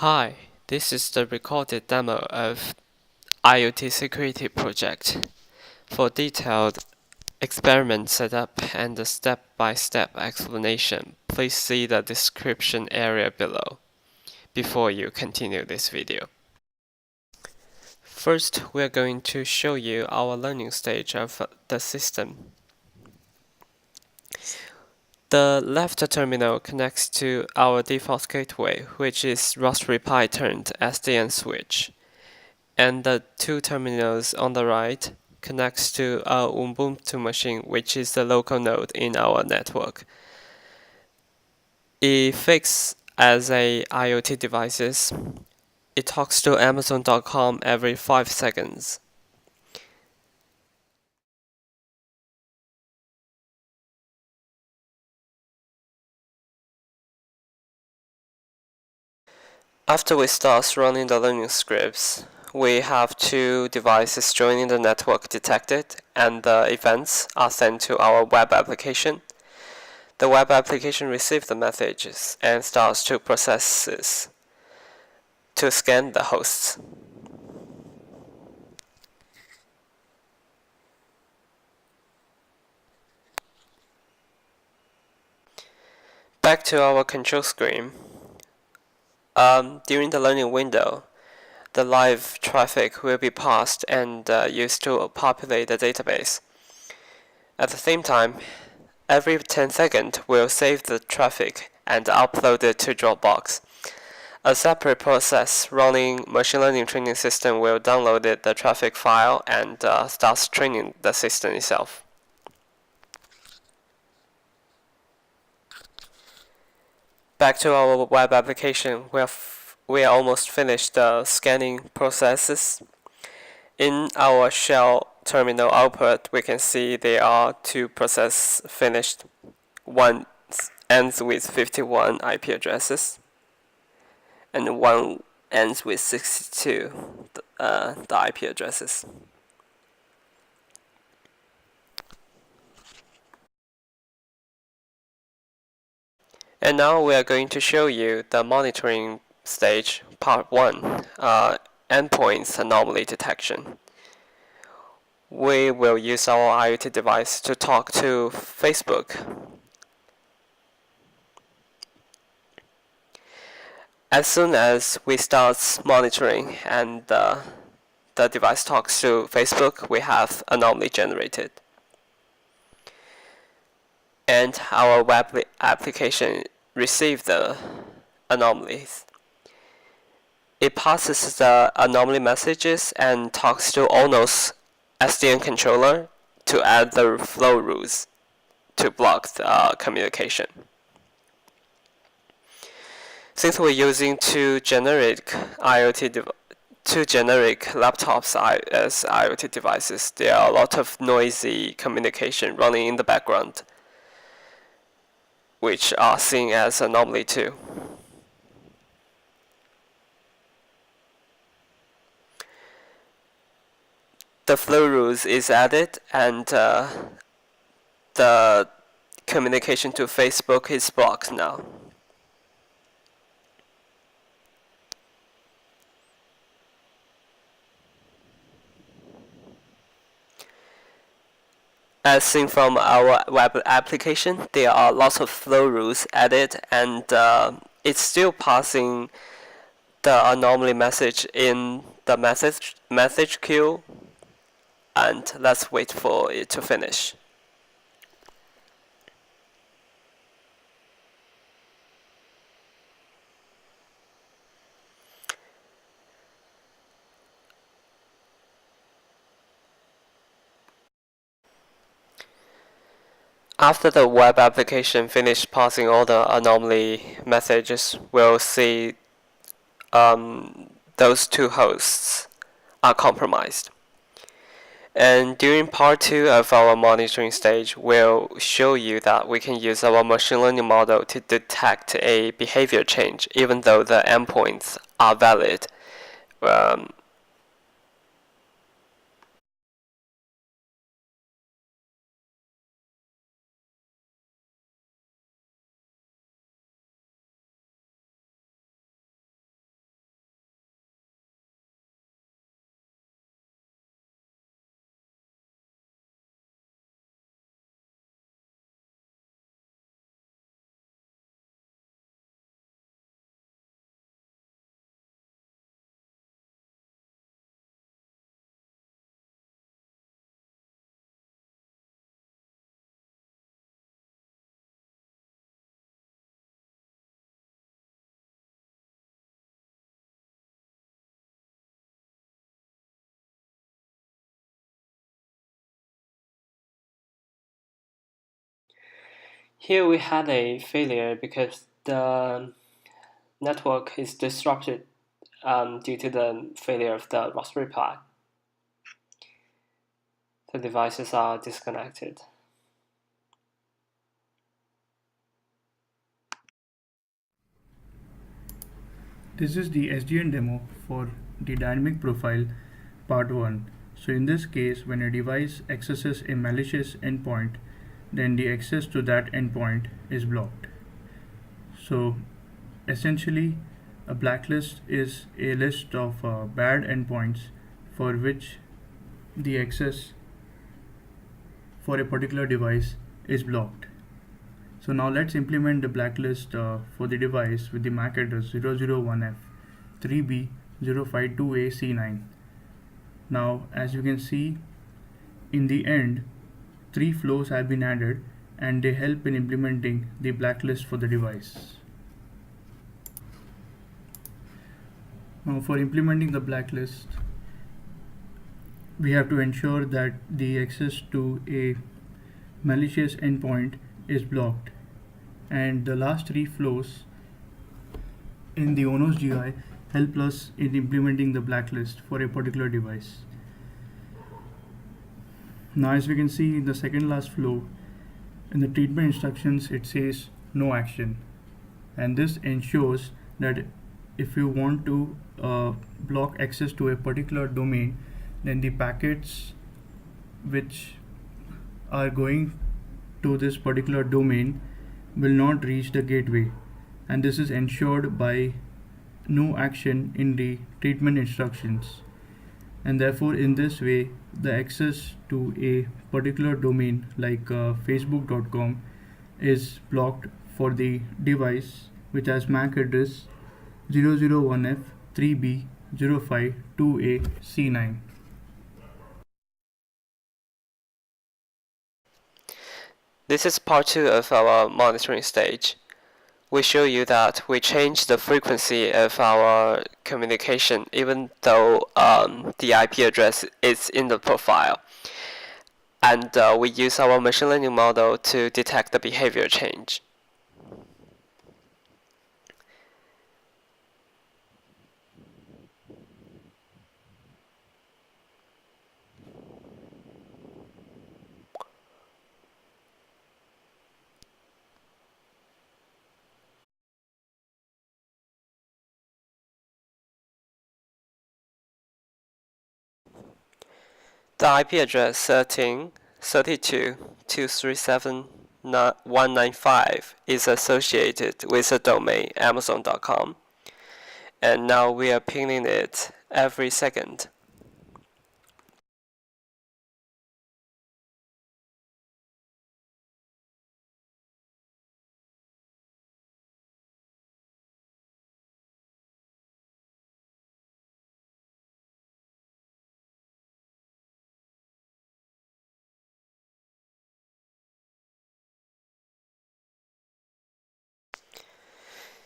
Hi, this is the recorded demo of IoT security project. For detailed experiment setup and a step-by-step explanation, please see the description area below before you continue this video. First, we're going to show you our learning stage of the system. The left terminal connects to our default gateway, which is Raspberry Pi turned SDN switch. And the two terminals on the right connects to a Ubuntu machine, which is the local node in our network. It fixed as a IoT devices. It talks to Amazon.com every 5 seconds. After we start running the learning scripts, we have two devices joining the network detected, and the events are sent to our web application. The web application receives the messages and starts to process to scan the hosts. Back to our control screen. During the learning window, the live traffic will be passed and used to populate the database. At the same time, every 10 seconds we'll save the traffic and upload it to Dropbox. A separate process running machine learning training system will download the traffic file and starts training the system itself. Back to our web application, we are almost finished the scanning processes. In our shell terminal output, we can see there are two processes finished. One ends with 51 IP addresses, and one ends with 62 the IP addresses. And now we are going to show you the monitoring stage, part 1, endpoints anomaly detection. We will use our IoT device to talk to Facebook. As soon as we start monitoring and the device talks to Facebook, we have anomaly generated. And our web application receives the anomalies. It passes the anomaly messages and talks to Ono's SDN controller to add the flow rules to block the communication. Since we're using two generic laptops as IoT devices, there are a lot of noisy communication running in the background, which are seen as anomaly too. The flow rules is added, and the communication to Facebook is blocked now. As seen from our web application, there are lots of flow rules added, and it's still passing the anomaly message in the message queue, and let's wait for it to finish. After the web application finished passing all the anomaly messages, we'll see those two hosts are compromised. And during part 2 of our monitoring stage, we'll show you that we can use our machine learning model to detect a behavior change even though the endpoints are valid. Here we had a failure because the network is disrupted due to the failure of the Raspberry Pi. The devices are disconnected. This is the SDN demo for the dynamic profile part 1. So in this case, when a device accesses a malicious endpoint, then the access to that endpoint is blocked. So essentially, a blacklist is a list of bad endpoints for which the access for a particular device is blocked. So now let's implement the blacklist for the device with the MAC address 001F 3B052AC9. Now as you can see, in the end 3 flows have been added and they help in implementing the blacklist for the device. Now for implementing the blacklist, we have to ensure that the access to a malicious endpoint is blocked, and the last 3 flows in the ONOS GUI help us in implementing the blacklist for a particular device. Now as we can see in the second last flow, in the treatment instructions it says no action, and this ensures that if you want to block access to a particular domain, then the packets which are going to this particular domain will not reach the gateway, and this is ensured by no action in the treatment instructions, and therefore in this way the access to a particular domain like facebook.com is blocked for the device which has MAC address 001F3B052AC9. This is part 2 of our monitoring stage. We show you that we change the frequency of our communication even though the IP address is in the profile. And we use our machine learning model to detect the behavior change. The IP address 13.32.237.195 is associated with the domain amazon.com, and now we are pinging it every second.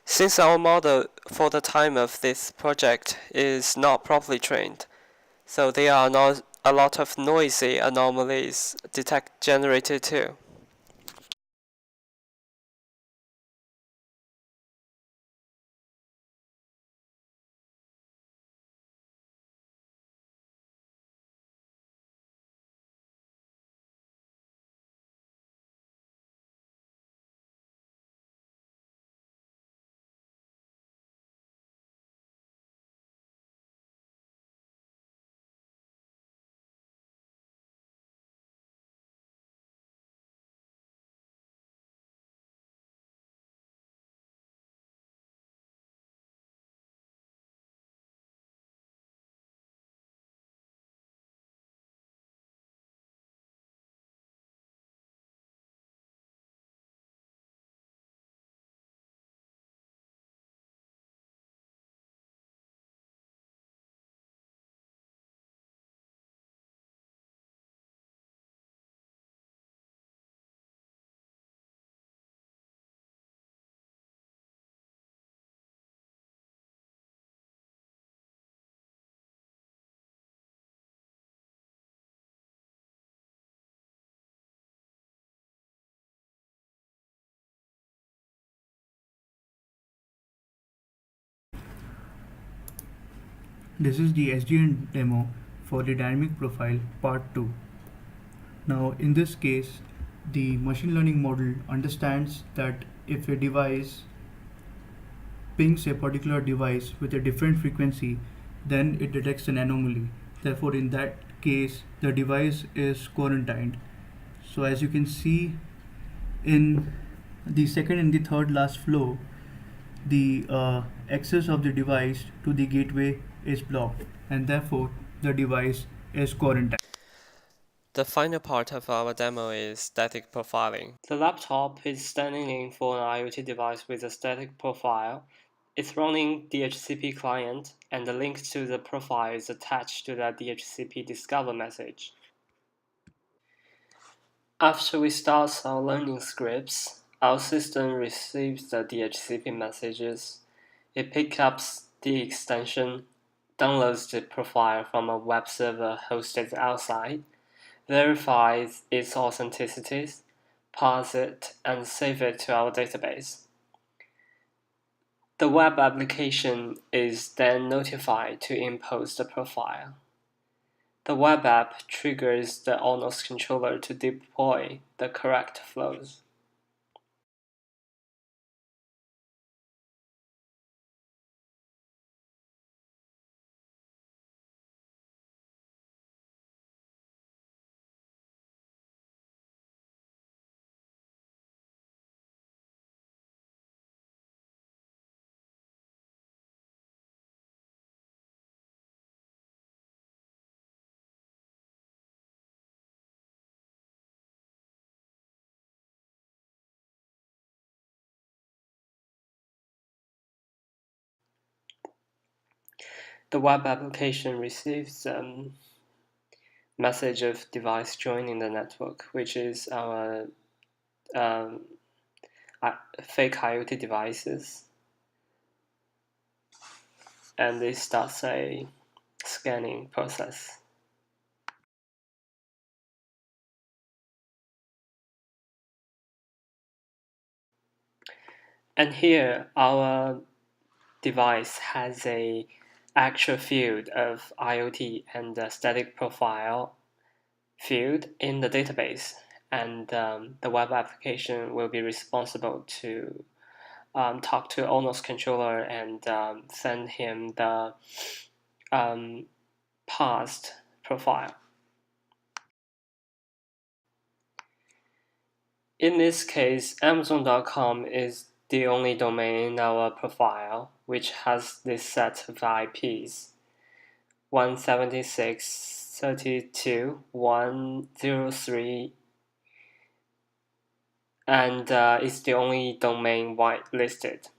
Since our model for the time of this project is not properly trained, so there are not a lot of noisy anomalies generated too. This is the SDN demo for the dynamic profile part 2. Now in this case, the machine learning model understands that if a device pings a particular device with a different frequency, then it detects an anomaly. Therefore, in that case, the device is quarantined. So as you can see in the second and the third last flow, the access of the device to the gateway is blocked, and therefore the device is quarantined. The final part of our demo is static profiling. The laptop is standing in for an IoT device with a static profile. It's running DHCP client, and the link to the profile is attached to that DHCP discover message. After we start our learning scripts, our system receives the DHCP messages. It picks up the extension, downloads the profile from a web server hosted outside, verifies its authenticities, parse it, and save it to our database. The web application is then notified to impose the profile. The web app triggers the ONOS controller to deploy the correct flows. The web application receives a message of device joining the network, which is our fake IoT devices, and it starts a scanning process. And here our device has a actual field of IoT and a static profile field in the database, and the web application will be responsible to talk to ONOS controller and send him the parsed profile. In this case, Amazon.com is the only domain in our profile which has this set of IPs 176.32.103, and it's the only domain whitelisted.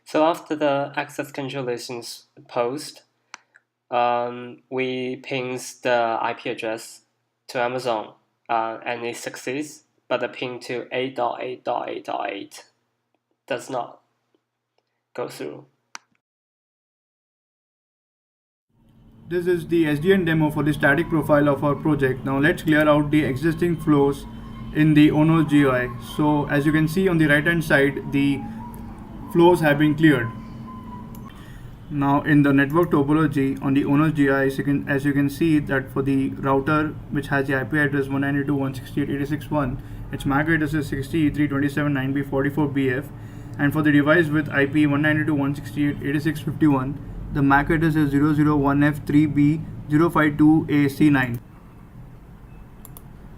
So after the access control is imposed, we pings the IP address to Amazon, and it succeeds, but the ping to 8.8.8.8 does not go through. This is the SDN demo for the static profile of our project. Now let's clear out the existing flows in the ONOS GUI. So as you can see on the right hand side, the flows have been cleared. Now in the network topology on the ONOS GUI, as you can see that for the router which has the IP address 192.168.86.1, its MAC address is 60.327.9b44bf, and for the device with IP 192.168.86.51, the MAC address is 001F3B052AC9.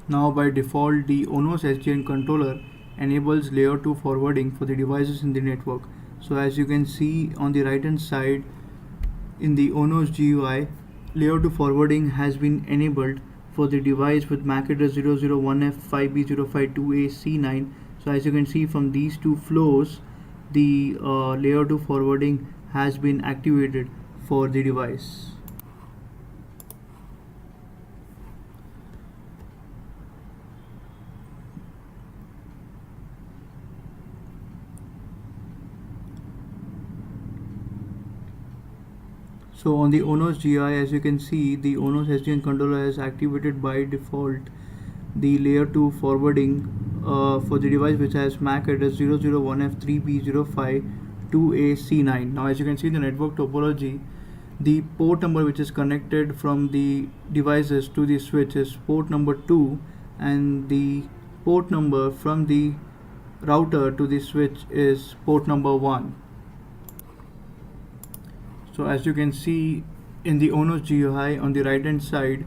Now by default, the ONOS SDN controller enables layer 2 forwarding for the devices in the network. So as you can see on the right hand side in the ONOS GUI, layer 2 forwarding has been enabled for the device with MAC address 001F5B052AC9. So as you can see from these two flows, the layer 2 forwarding has been activated for the device. So on the ONOS GUI, as you can see, the ONOS SDN controller has activated by default the layer 2 forwarding for the device which has MAC address 001F3B05 2AC9. Now as you can see in the network topology, the port number which is connected from the devices to the switch is port number 2, and the port number from the router to the switch is port number 1. So as you can see in the ONOS GUI on the right hand side,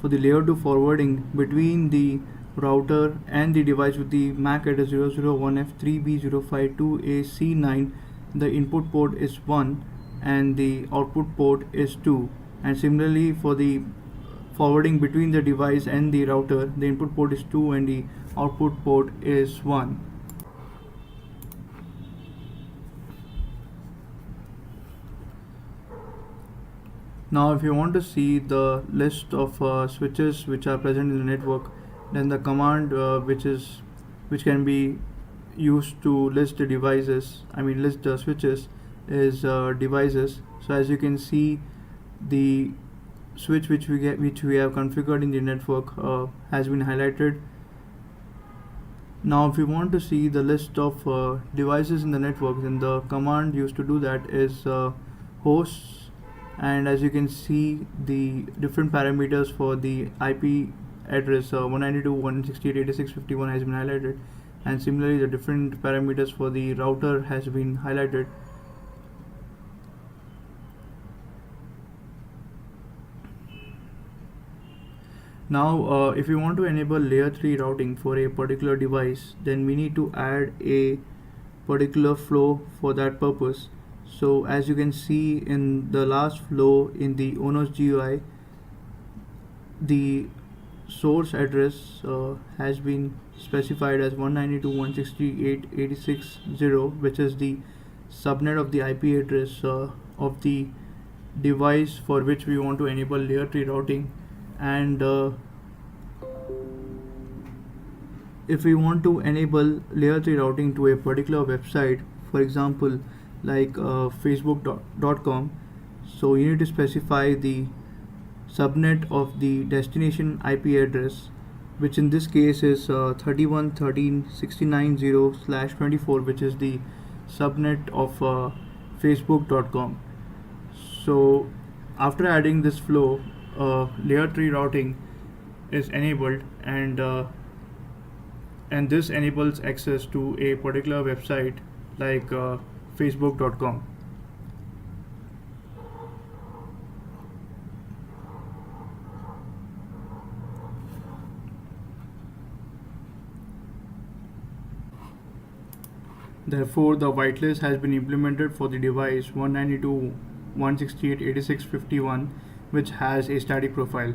for the layer 2 forwarding between the router and the device with the MAC address 001F3B052AC9, the input port is 1 and the output port is 2. And similarly for the forwarding between the device and the router, the input port is 2 and the output port is 1. Now if you want to see the list of switches which are present in the network, then the command which can be used to list the devices, list the switches, is devices. So as you can see, the switch which we have configured in the network has been highlighted. Now if you want to see the list of devices in the network, then the command used to do that is hosts. And as you can see, the different parameters for the IP address 192.168.86.51 has been highlighted, and similarly the different parameters for the router has been highlighted. Now if you want to enable layer 3 routing for a particular device, then we need to add a particular flow for that purpose. So as you can see in the last flow in the ONOS GUI, the source address has been specified as 192.168.86.0, which is the subnet of the IP address of the device for which we want to enable layer 3 routing. And if we want to enable layer 3 routing to a particular website, for example like facebook.com, so you need to specify the subnet of the destination IP address, which in this case is 31.13.69.0/24, which is the subnet of facebook.com. So after adding this flow, layer 3 routing is enabled, and this enables access to a particular website like facebook.com. Therefore, the whitelist has been implemented for the device 192.168.86.51, which has a static profile.